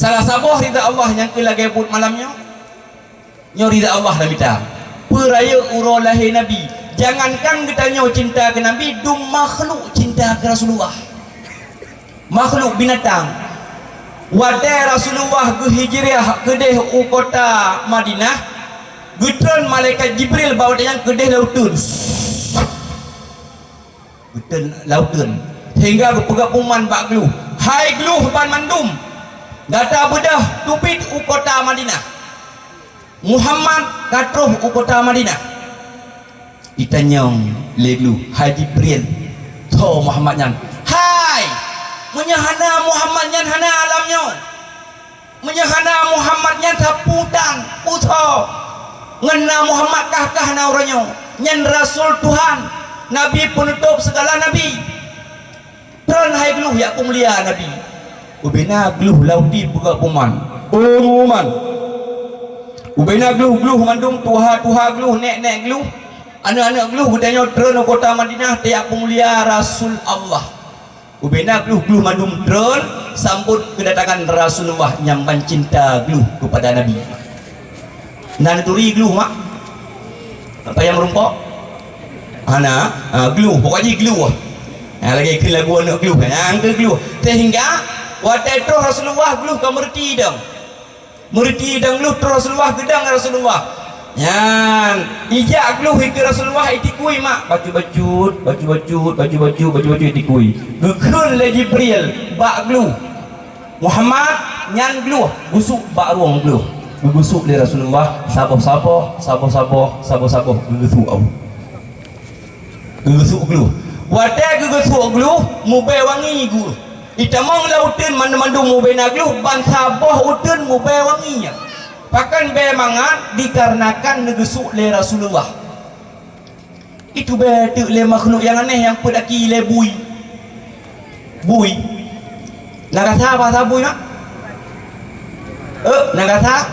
salah sabah rida Allah yang kila gebut malamnya nyo rida Allah dah minta peraya urah lahir Nabi. Jangankan kita nyo cinta ke Nabi, dum makhluk cinta ke Rasulullah, makhluk binatang. Wadai Rasulullah ke hijriah kedeh kota Madinah, gutron malaikat Jibril bawa dia yang kedeh lautun, gutron lautun hingga ke pegapungan bak gluh, hai gluh ban mandum data bedah tupit kota Madinah. Muhammad katruh kota Madinah. Itanyong leglu hai Jibril to Muhammad nyan, hai menyahana Muhammad nyan hana alamnya, menyahana Muhammad nyan taputan puto ngena Muhammad kah nauranyo nyan rasul Tuhan, nabi penutup segala nabi. Tron hai gluh ya mulia nabi ubena gluh laudi buka puman umuman ubena gluh mandung tuha gluh nek gluh anak-anak gluh budanya tron kota Madinah tiap mulia rasul Allah. Ubena gluh mandung tron sambut kedatangan Rasulullah nyamban cinta gluh kepada Nabi. Nan turi gluh mak apa yang merumpok ana gluh pokoknya gluh lagi ke lagu anak gluh yang ke gluh sehingga waktu itu Rasulullah gluh ke merti dang gluh Rasulullah gedang Rasulullah yan ijak gluh ke Rasulullah itikui mak baju-baju itikui gekun le Jibril bak gluh Muhammad nyan gluh busuk bak ruang gluh gusuk le Rasulullah saboh gegusuk au gegusuk gluh wadah gegusuk gluh mube wangi gluh itamong lautin mandum mube na gluh ban saboh utun mube wanginya bahkan be mangat dikarenakan negesuk le Rasulullah. Itu betul le makhluk yang aneh yang pedaki le bui nagasa bahasa bui mak nagasa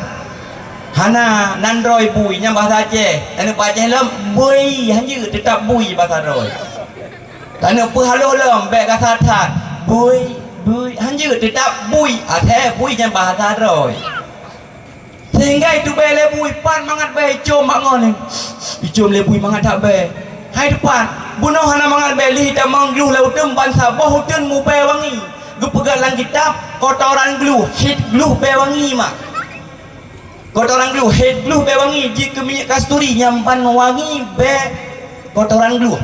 hana nandroi bui nya bahasa Aceh anu Aceh lem bui hanya tetap bui bahasa roi tanu pehalo lem be kata tat bui hanya tetap bui ateh bui nya bahasa roi sehingga itu bele bui pan mangat be icom mangon icom le bui mangat tak be hai depan bunuh hana mangat be li ta mangluh lautem ban sabah hutun mu be wangi gepegalan kitab kotoran gluh hit gluh be wangi mak kotoran gluh hit gluh be wangi jika minyak kasturi nyampan wangi be kotoran gluh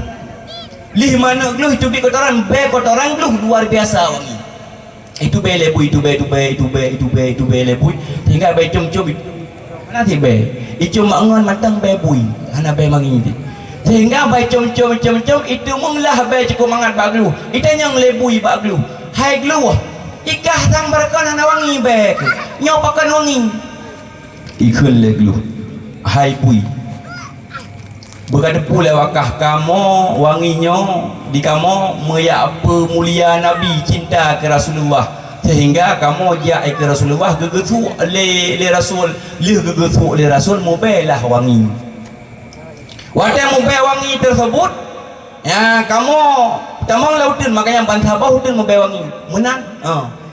lih mana gluh itu be kotoran gluh luar biasa wangi. Itu be lebu itu be lebu hingga be cum nanti be itu mangon matang be bui hana be mangi sehingga be cum itu menglah be cukup mangat baglu itu yang lebui baglu hai glu ikah tang berkan hana wangi be nyopakan wangi ikun le glu hai bui berkata pula wakah kamu wanginya di kamu meyak pemulia Nabi cinta ke Rasulullah sehingga kamu jai ke Rasulullah gegesu le Rasul gegesu le Rasul mubelah wangi waktu mube wangi tersebut ya kamu tamang lautin makanya bantah bau tin mube wangi menang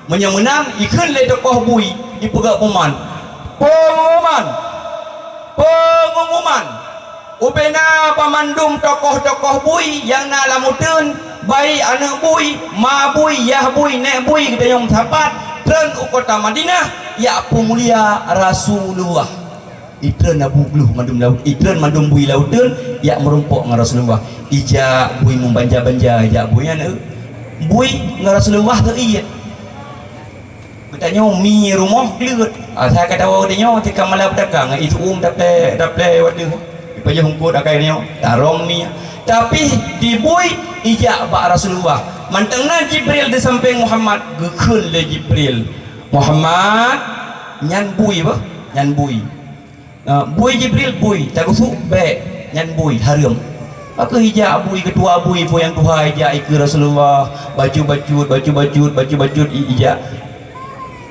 menang ikun le tokoh bui dipegak pengumuman ubena pamandum tokoh-tokoh bui yang nalamutun baik anak bui ma bui yah bui nek bui kita yang sapat tren kota Madinah ya pemulia Rasulullah itren abu gluh mandum laut itren mandum bui lautun ya merumpok dengan Rasulullah ija bui membanja-banja ija bui anu bui dengan Rasulullah tu iya bertanya mi rumah gelut saya kata awak dia ketika malam pedagang itu daple waduh payah hunkut akainya tarong ni tapi dibui ijak bak Rasulullah mantengna Jibril di samping Muhammad gekul le Jibril Muhammad nyan bui apa nyan bui bui Jibril bui tagusuk be nyan bui harum maka ijak bui ketua bui yang tuha ijak ke Rasulullah baju ijak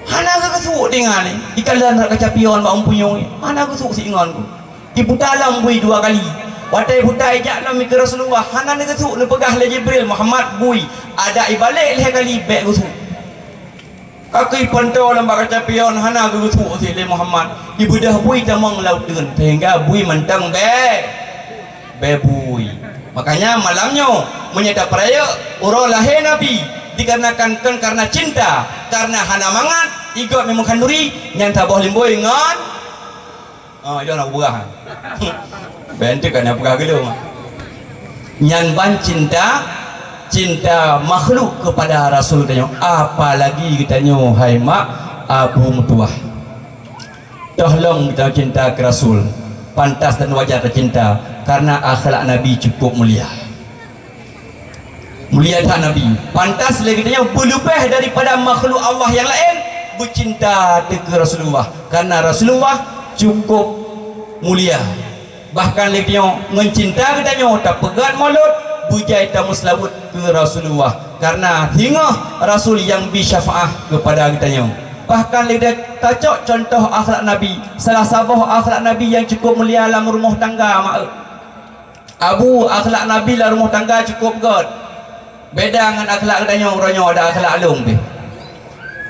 hana kesuk dengan ni ikalan kacapion bak umpunyong hana kesuk si ingon ku ibu dalam bui dua kali waktu ibu ijak nak ke Rasulullah hana ni kesuk ni pegah le Jibril Muhammad bui ada ibalik le kali bek kesuk Kaki pentol lembaga capion hana gutu si le Muhammad ibu dah bui tamang laut dengan sehingga bui mentang be bui. Makanya malamnya menyedap raya urang lahir Nabi dikarenakan karena cinta, karena hana mangat igot memang kanduri yang tabah limboy ngan itu nak buah bentuk kan nak buah gelung nyan ban cinta makhluk kepada Rasul tanya, apalagi kita nyo hai mak Abu Mutuah. Tolong kita cinta ke Rasul, pantas dan wajar tercinta karena akhlak Nabi cukup mulia. Mulia tak Nabi, pantas lagi kita nyo berlebih daripada makhluk Allah yang lain bercinta ke Rasulullah karena Rasulullah cukup mulia. Bahkan lagi kita nyo mencinta kita nyo tak pegat mulut bujai tamu selawut ke Rasulullah karena hingga Rasul yang bisyafaah kepada kitanya. Bahkan lidah tacok contoh akhlak Nabi, salah sabah akhlak Nabi yang cukup mulia dalam rumah tangga mak Abu akhlak Nabi dalam rumah tangga cukup god beda dengan akhlak kitanya. Orangnya ada akhlak alung ke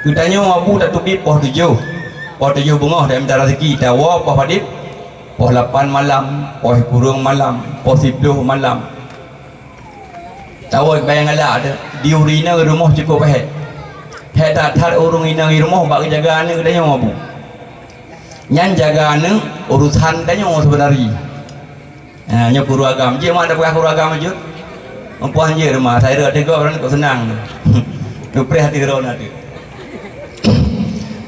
kitanya Abu tak tubi poh 7 bengah dan minta rezeki tawa poh padip poh 8 malam poh kurung malam poh 10 malam tahu bayang ala ada di urina rumah cukup baik. Hek tak tar urung ina rumah bak jaga ane katanya Abu. Nyan jaga ane urusan katanya sebenarnya. Nya guru agam je mak ada bekas guru agam je. Empuan je rumah saya ada tiga orang kau senang. Dupreh hati rona tu.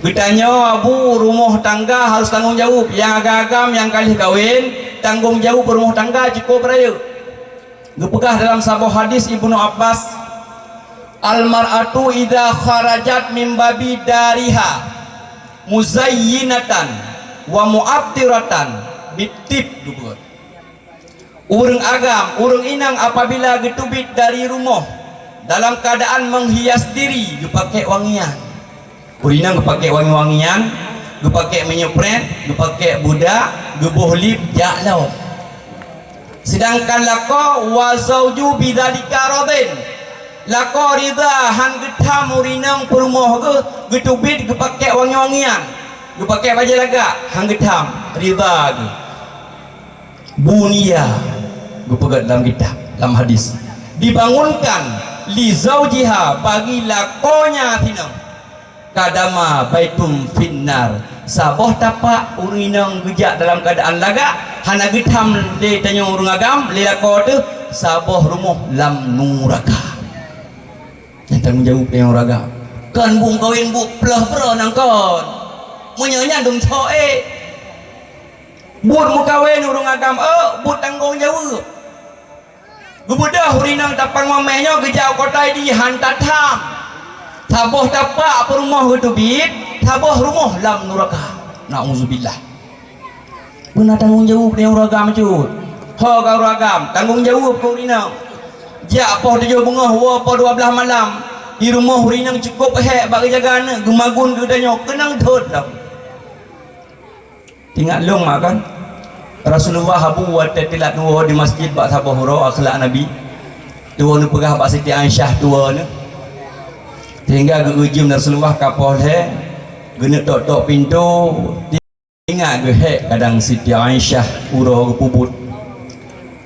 Kitanya Abu rumah tangga harus tanggung jawab. Yang agam yang kali kawin tanggung jawab rumah tangga cukup raya. Gepegah dalam sebuah hadis Ibnu Abbas, al-mar'atu idza kharajat min babi dariha muzayyinatan wa mu'attiratan bitib dubur. Urang agam, urang inang apabila getubit dari rumah dalam keadaan menghias diri gepakai wangian. Urinang gepakai wangi-wangian, gepakai menyepret, gepakai budak, geboh lip jaklau. Sedangkan lako wa zauju bidzalika radin lako ridha han getham urinang perumah ke getubit gepake wangi-wangian gepake baju laga han getham ridha ke bunia gepegat dalam kitab dalam hadis dibangunkan li zaujiha bagi lakonya tinang kadama baitum finnar saboh tapak urinang gejak dalam keadaan laga hana githam le tanya urang agam le lako tu saboh rumah lam nuraka yang tanggung jawab yang urang agam kan bung kawin bu pelah nang kon menyanya dum thoe bud mu kawin urang agam bud tanggung jawab gubudah urinang tapang mamehnya gejak kotai di hantatam saboh tapak rumah getubit saboh rumah lam nuraka na'udzubillah. Benar tanggung jawab ni uragam cut. Ho ka uragam tanggung jawab kau rinang. Jak poh 7 bengah wa poh 12 malam. Di rumah rinang cukup hek bagi jaga anak gemagun ke danyo kenang thot dah. Tinggal long mak kan. Rasulullah habu wa tatilat nuwa di masjid bak sabah hura akhlak Nabi. Tua nu pegah bak Siti Aisyah tua nu. Sehingga geujum Rasulullah kapol he gena tok-tok pintu ingat ge kadang Siti Aisyah urang puput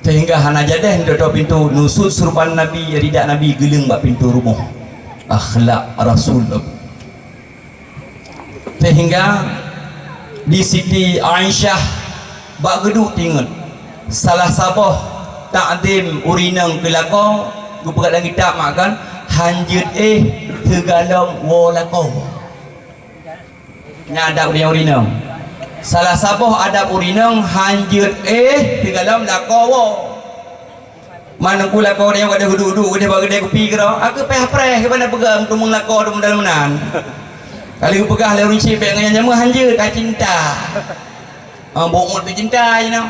sehingga hana jadah dodok pintu nusut surban Nabi ridak Nabi geleng bak pintu rumah akhlak Rasul sehingga di Siti Aisyah bak geduk tingat salah sabah takdim urinang kelako gu pegat dalam kitab makan hanjut tegalong wolako nyadap dia urinang salah saboh adab urinang hanjut tegalong lakowo mana ku lako dia ada duduk dia bagi dia kopi kira aku peh ke mana pegang tumung lako tumung dalam menan kali ku pegah le runci pek dengan jamu hanjut ka cinta bokmut tu cinta je no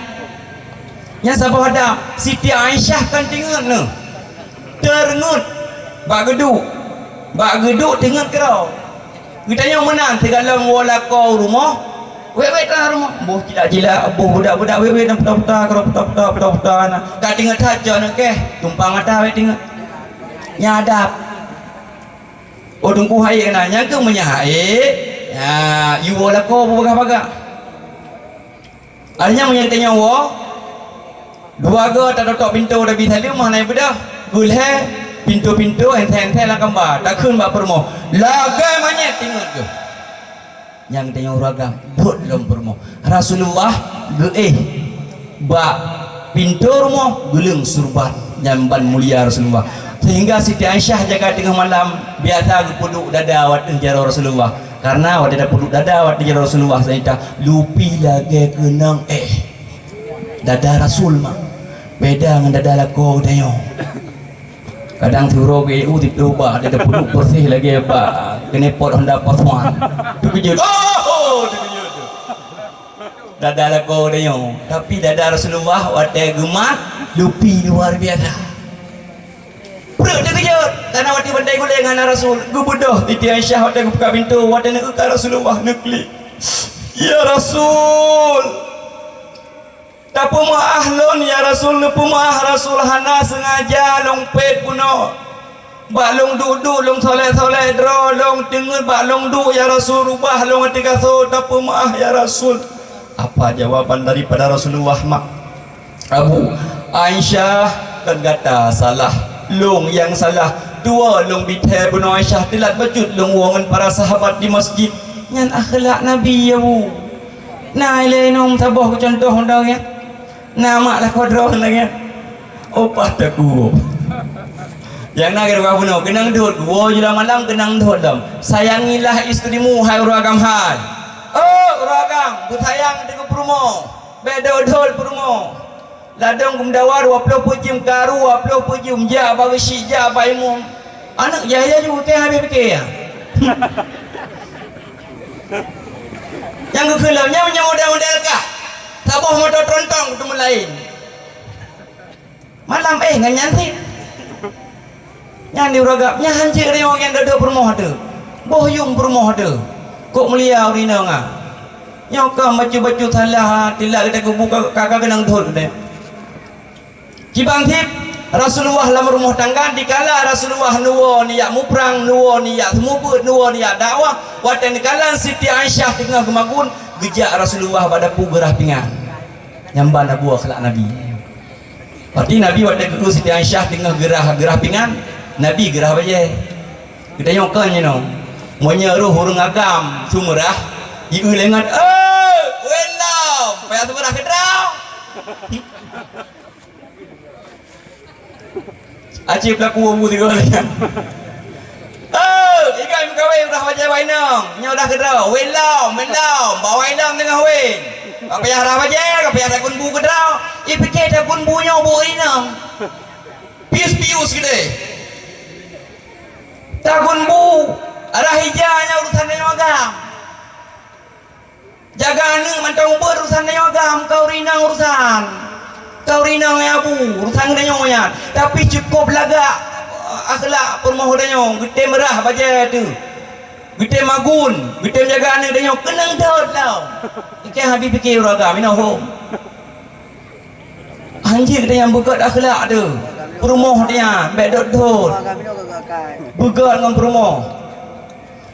nya saboh adab Siti Aisyah kan tingut ne terngut bak geduk tingut kira kitanya menang tegalong wolako rumah wek tanah rumah boh cilak boh budak-budak wek dan peta-peta karo peta-peta na ka tingat saja nak ke tumpang atas wek tingat nyadap Oh tungku hai kena nyangka menyahai. Ya, you bola ko baga-baga. Artinya menyantanya wo. Dua go tak tok pintu dah bisa liu mah naik bedah. Gulhe pintu-pintu ente-ente lah gambar. Tak kun bak permo. Lagai manyet tinggal ke. Yang tanya uragam buat lom permo. Rasulullah ge bak pintu rumah geleng surbat nyamban mulia Rasulullah. Sehingga Siti Aisyah jaga tengah malam biasa puduk dada wat jaro Rasulullah. Karena wat ada puduk dada wat jaro Rasulullah saya lupi lagi kenang dada Rasul mah. Beda dengan dada lako tanya. Kadang suruh ke tipu bah ada puduk bersih lagi apa kena pot Honda Paswan. Tu kejut. Oh, tu kejut. Dada lako tanya. Tapi dada Rasulullah wat gemat lupi luar biasa. Perut dia kejut karena waktu bandai gulai dengan Rasul gue bodoh Siti Aisyah waktu gue buka pintu waktu nak ke Rasulullah nekli ya Rasul tak pemaah lon ya Rasul nak pemaah Rasul hana sengaja long pet puno bak long duduk long soleh-soleh dro long tengah bak long duduk ya Rasul rubah long hati kaso tak pemaah ya Rasul. Apa jawaban daripada Rasulullah mak Abu Aisyah kan kata salah long yang salah dua long bithe buno Aisyah tilat bajut long wongan para sahabat di masjid nyan akhlak Nabi ya bu nah ile nom tabah contoh undang ya nama lah kodroh lagi opah taku yang nak kira buno kenang dut wo jula malam kenang dut dam sayangilah istrimu hai uragam han oh uragam bersayang dengan perumo bedo dol perumo ladang kumdawar waplo pujim karu waplo pujim ja bagi si ja baimu anak jaya juga teh habis fikir ya yang kekelaunya punya model-model kah tabuh motor trontong ketemu lain malam nganyanti yang diuragapnya hancur dia orang yang ada permoh ada bohyung permoh ada kok melia urina ngah nyokam baju-baju salah tilak kita buka kakak kenang dhol deh Kibang tip Rasulullah dalam rumah tangga dikala Rasulullah nuwo niat muprang nuwo niat semubut nuwo niat dakwah watan dikala Siti Aisyah tengah kemagun gejak Rasulullah pada gerah pinggan nyamban abu akhlak Nabi. Berarti Nabi watan ke Siti Aisyah tengah gerah pinggan Nabi gerah baje kita nyokan you know menyeruh hurung agam sumrah iu lengan wenom payah sumrah kedrau Acip laku wabu tiga kali. Ikan kawin udah baca wainong, nya udah kedrau, wenom, bawa wainong tengah wen. Apa yang harap aja, apa yang takun bu kedrau, ipikir takun bunya bu inong. Pius gede. Takun bu, ada hijanya urusan dengan agam. Jaga ni mantau berurusan dengan agam, kau rinang urusan. Kau rinang ya bu, urusan dengan tapi cukup laga akhlak permohodannya, gede merah baca tu, gede magun, gede menjaga anak dengan kenang daud tau. Ikan habis fikir uragam, ina home. Anjir dia yang begat akhlak tu, permoh dia, bedot dot, begat dengan permoh.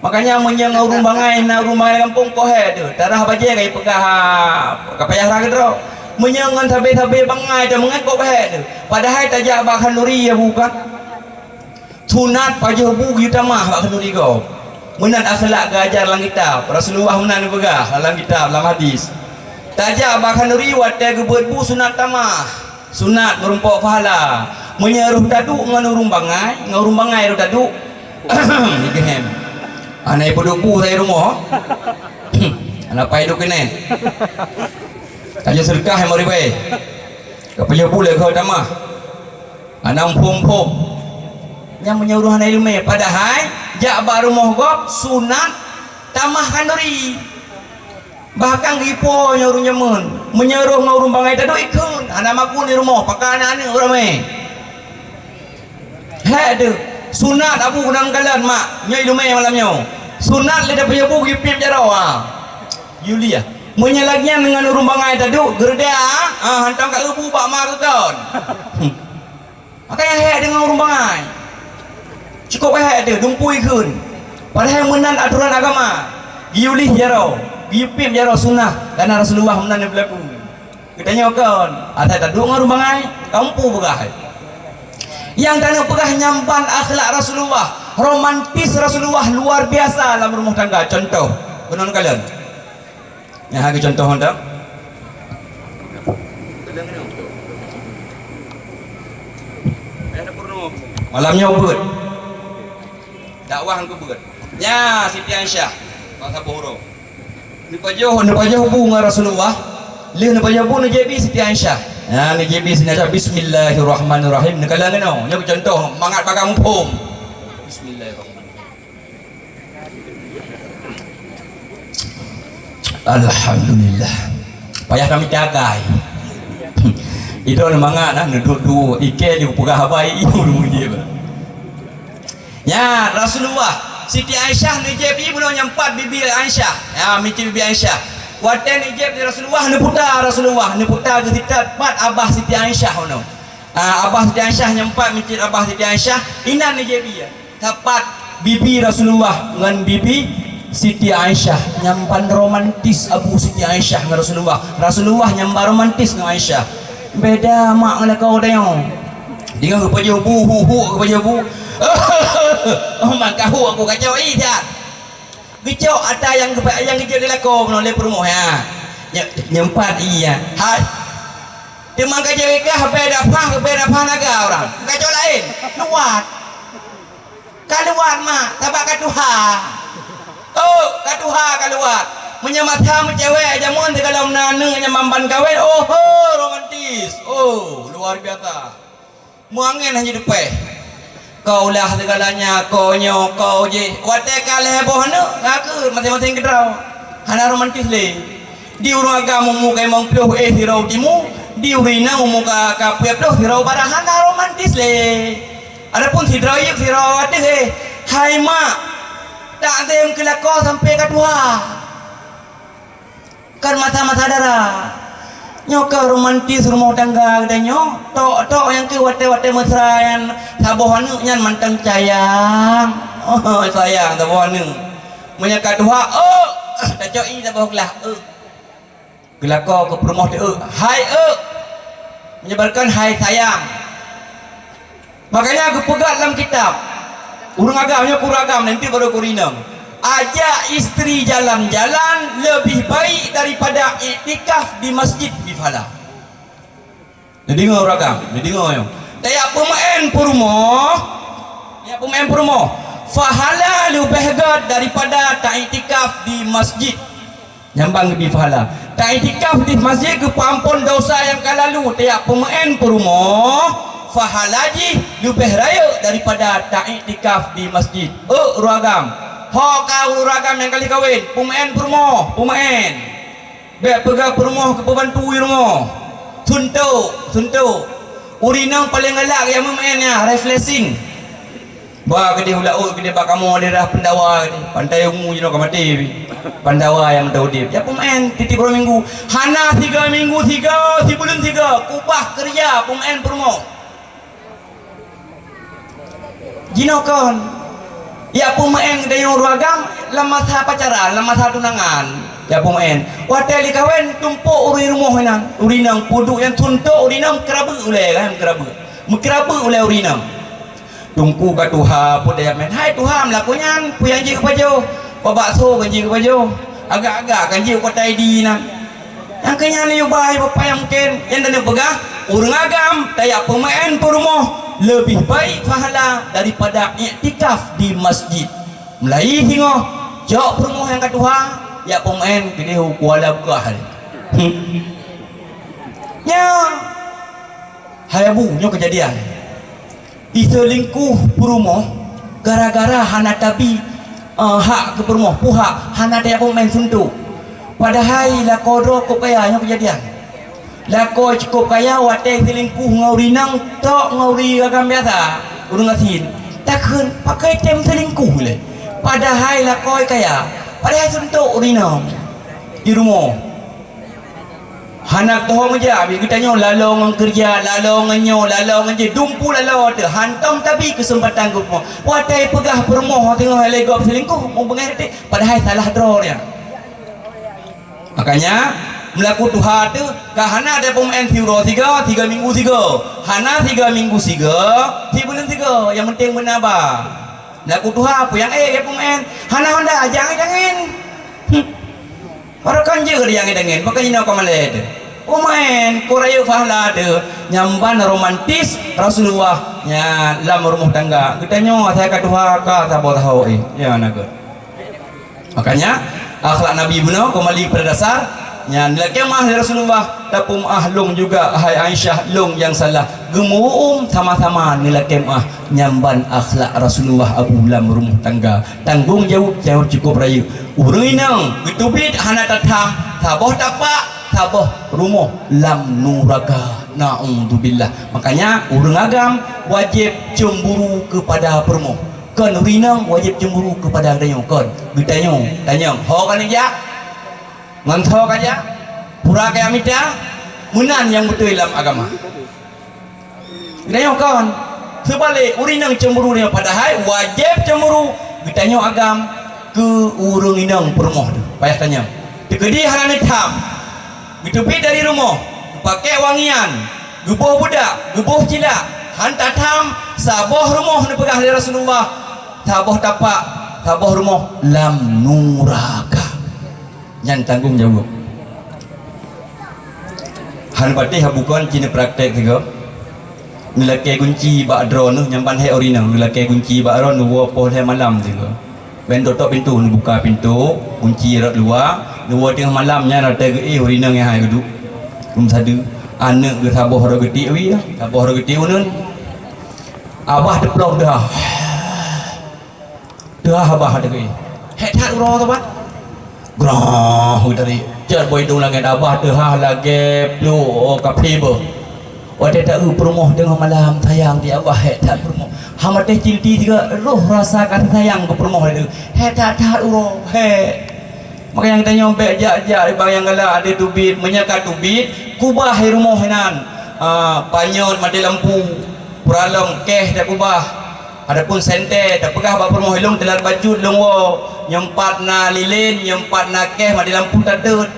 Makanya menyang urung bangai kampung kohe tu, darah baca kaya pegah, kapayah raga tu. Menyangan tabe-tabe bangai dan mengekok bahagia padahal tajak bahkan nuri ya bukan sunat pajah bu kita mah bahkan nuri kau menat akhlak gajar dalam kitab Rasulullah menat begah dalam kitab dalam hadis tajak bahkan nuri wadah gebet bu sunat tamah sunat merumpok pahala menyeruh taduk ngurung bangai ru taduk ikem anai peduk bu saya rumah anak pai duk kene aja sedekah yang mari baik kapanya boleh kau tamah anam pom-pom yang menyuruh anak ilmu padahal jak baru mohgop sunat tamah kanduri bahkan gipo nyuruh nyemun menyuruh ngurung bangai tadu ikun anak maku di rumah pakai anak-anak ramai ada sunat abu kunang kalan mak nyai ilmu malamnya sunat lidah punya bu gipip jarawa Yulia menyalagnya dengan urung bangai tadu gerda hantam kat ibu bak mar kawan makanya hek dengan urung bangai cukup hek dia dumpui kun Padahal menan aturan agama. Giulih jaro, giupim jaro sunnah karena Rasulullah menan yang berlaku. Katanya kan, ada tak dua orang bangai, kampu begah. Yang tanah pegah nyampan akhlak Rasulullah, romantis Rasulullah luar biasa dalam rumah tangga. Contoh, benar kalian? Yang hari contoh anda. Malamnya ubud, dakwah ke ubud. Ya, Siti Aisyah, bahasa Bohro. Nupajoh bunga Rasulullah. Lih nupajoh bunga JB Siti Aisyah. Ya, ni JB Siti Aisyah. Bismillahirrahmanirrahim. Nekalangan no. Nya contoh, mangat pakai mumpung. Bismillahirrahmanirrahim. Alhamdulillah. Payah kami jagai. Itu mangat nah duduk ike di pegah habai itu dia. Ya, Rasulullah Siti Aisyah ni jeb ibu nyampat bibi Aisyah. Ya, miti bibi Aisyah. Waten ni jeb Rasulullah ni putar ke kita pat abah Siti Aisyah ono. Abah Siti Aisyah nyampat miti abah Siti Aisyah, inan ni jeb ya. Tapat bibi Rasulullah dengan bibi Siti Aisyah nyampan romantis abu Siti Aisyah dengan Rasulullah. Rasulullah nyampan romantis dengan Aisyah. Beda mak ngala kau tengok. Dia ke baju hu ke baju oh maka aku kacau dah. Kacau ada yang kecil dia laku menoleh perumoh ya. Nyempat iya. Hai. Dia mangka cewek kah beda apa naga orang. Kacau lain. Luat. Kaluat mak, tabak katuha. Oh, katuha kaluat. Menyamata cewek jamuan di dalam nanu nyamban kawin. Oh, romantis. Oh, luar biasa. Muangin hanya depan. Kau lah segalanya, kau nyo, kau je. Watek kalah heboh nu, ngaku masing-masing kedrau. Hana romantis le. Di urang agama mu kay mong ploh hirau timu, di urina mu ka ploh hirau bara hana romantis le. Adapun hirau yuk hirau ate he. Hai mak, tak ada yang kelako sampai kedua. Kan masa-masa darah. Nyoka romantis rumah tangga adanya tok yang ke wate mesra yang sabohanu nyan mantang sayang sayang sabohanu menyakat dua tak coi saboh kelah gelako ke perumah dia hai menyebarkan hai sayang. Makanya aku pegat dalam kitab urang agamanya kuragam nanti baru kurinam. Ajak istri jalan-jalan lebih baik daripada iktikaf di masjid bifala. Jadi dengar ragam, jadi dengar yo. Tayak pemain perumoh. Fahala lebih gad daripada tak iktikaf di masjid. Nyambang lebih fahala. Tak iktikaf di masjid ke pampun dosa yang kalalu. Tayak pemain perumoh. Fahalaji lebih raya daripada tak iktikaf di masjid. Ragam. Ho kau ragam yang kali kawin, pemain pemain. Bek pegang perumoh ke pembantui rumah. Suntuk. Urinang paling galak yang memainnya refreshing. Ba ke dia ulah ke dia bak kamu daerah Pandawa ni. Pantai ungu je nak mati. Pandawa yang tahu dia. Ya pemain titip berapa minggu. Hana 3 minggu 3, si bulan 3. Kupah kerja pemain perumoh. Jinokan. Ya pemain dari orang agam lama masa pacaran, lama masa tunangan. Ya pemain. Watel dikawin tumpuk uri rumah nang, urinang puduk yang tuntuk urinang kerabu oleh kan kerabu. Mekerabu oleh urinang. Tungku kat Tuhan pun dia main. Hai Tuhan melakunya puyang ji kepada bakso kanji kepada agak-agak kanji kota ID nang. Yang kenya ni ubah bapa yang mungkin yang dah pegang orang agam tayak pemain rumah lebih baik pahala daripada iktikaf di masjid. Mulai tengok jauh perumoh yang kedua ya pemain gede kuala buka hari. Ya hayabu nyo kejadian iselingkuh perumoh gara-gara hana tabi hak ke perumoh puhak hana dia pemain suntuk padahal la kodro ko kaya nyo kejadian lako cukup kaya wate selingkuh ngaurinang tok ngauri agam biasa urang asin takkan pakai tem selingkuh le padahal lako kaya padahal suntuk urinang di rumah Hanak toh meja bi kita nyo lalong kerja, lalong nyo, lalong je dumpu lalau tu. Hantam tapi kesempatan ku mo. Watai pegah permoh tengok legop selingkuh mau bengerti padahal salah draw dia. Makanya melaku Tuhan tu kahana ada pemain Euro 3 minggu 3. Hana 3 minggu 3, 3 bulan 3. Yang penting menabah. Melaku Tuhan apa yang ya pemain. Hana Honda jangan. Orang kan je dia yang dengan makanya nak kamaled. Pemain Korea fahla tu nyamban romantis Rasulullah nya dalam rumah tangga. Kita nyo saya kata Tuhan ka tahu ya naga. Makanya akhlak Nabi benar kembali pada dasar nya kemah Rasulullah tapum ahlung juga hai Aisyah lung yang salah gemuum sama-sama nilai kemah nyamban akhlak Rasulullah abu lam rumah tangga tanggung jawab cukup rayu urang inang getubit hana tatam taboh tapak taboh rumah lam nuraka naudzubillah. Makanya urang agam wajib cemburu kepada permo kan rinang wajib cemburu kepada dayong kan getanyo tanyong ho kan ya mantok aja pura kaya mita menan yang betul dalam agama kita kawan sebalik urinang cemburu dia padahal wajib cemburu kita agam ke urang inang permoh payah tanya tekedi halan hitam gitu pi dari rumah pakai wangian gebuh budak gebuh cila hantar tam saboh rumah ni pegah dari Rasulullah saboh tapak saboh rumah lam nuraka yang tanggung jawab. Han patih bukan cina praktek juga. Nilai kunci bak drone nu nyampan hai orina nilai kunci bak drone nu poh hai malam juga. Ben tutup pintu nu buka pintu kunci rak luar nu tengah malamnya rata ge orina yang hai duduk. Sadu anak ge saboh ro geti wi saboh ro geti unun. Abah deplok dah. Dah abah ada ge. Hek tak ro tu bat. Grah dari jar boy dong lagi abah tu lagi plu kapibo. Wade tak permoh dengan malam sayang dia abah tak permoh. Hama teh cinti juga roh rasakan sayang ke permoh itu. Tak roh maka yang tanya ombek jak bang yang galak ada tubit menyekat tubit kubah rumah hinan. Panyon mati lampu peralong keh dak kubah. Adapun sente tak pegah bak permoh ilung telat baju long wo nyempat na lilin nyempat na keh mati lampu tak ada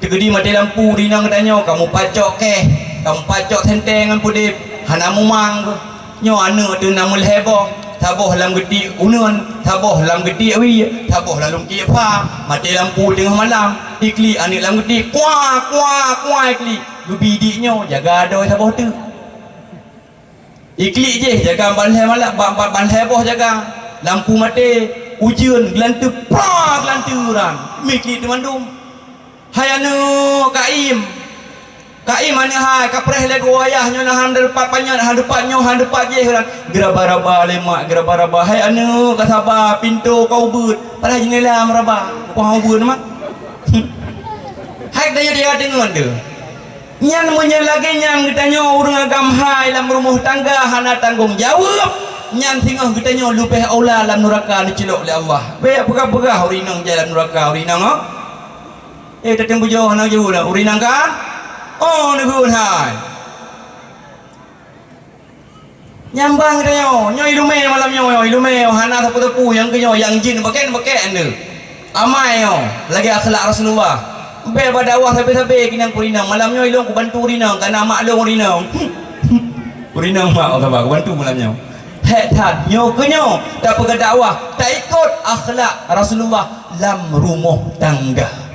tegedi mati lampu dinang tanya kamu pacok keh kamu pacok sente ngan pudip hana mumang nyo anu tu namul heboh taboh lam gedi unuan taboh lam gedi awi taboh lalum ki fa mati lampu tengah malam ikli anik lam gedi kuah ikli gebidi nyo jaga doi taboh tu ikli je jaga banleh malak banleh boh jaga lampu mati ujian gelantu prak gelanturan mikli temandum hayanu kaim mana hai kapreh lego ayahnya nahan depat panjang han depat je geraba-raba lemak geraba-raba hayanu kasaba pintu kau but pada jendela meraba kau but mak hai dia dengar tu yang menyelagi yang kita urang agam hai dalam rumah tangga hana tanggung jawab yang tinggal kita lupeh aula dalam neraka ni celok oleh Allah be pegah-pegah urinang jalan neraka urinang tetang bujo hana jauh dah urinang kan ni gun hai nyambang kita nyo ilume malam nyo ilume hana tepu-tepu yang ke yang jin pakai anda amai lagi akhlak Rasulullah be badawah sampai kinang kurinang malamnya ilong ku bantu rinang kana mak long rinang rinang mak apa ku bantu malamnya tak nyo kenyo tak pegang dakwah tak ikut akhlak Rasulullah dalam rumah tangga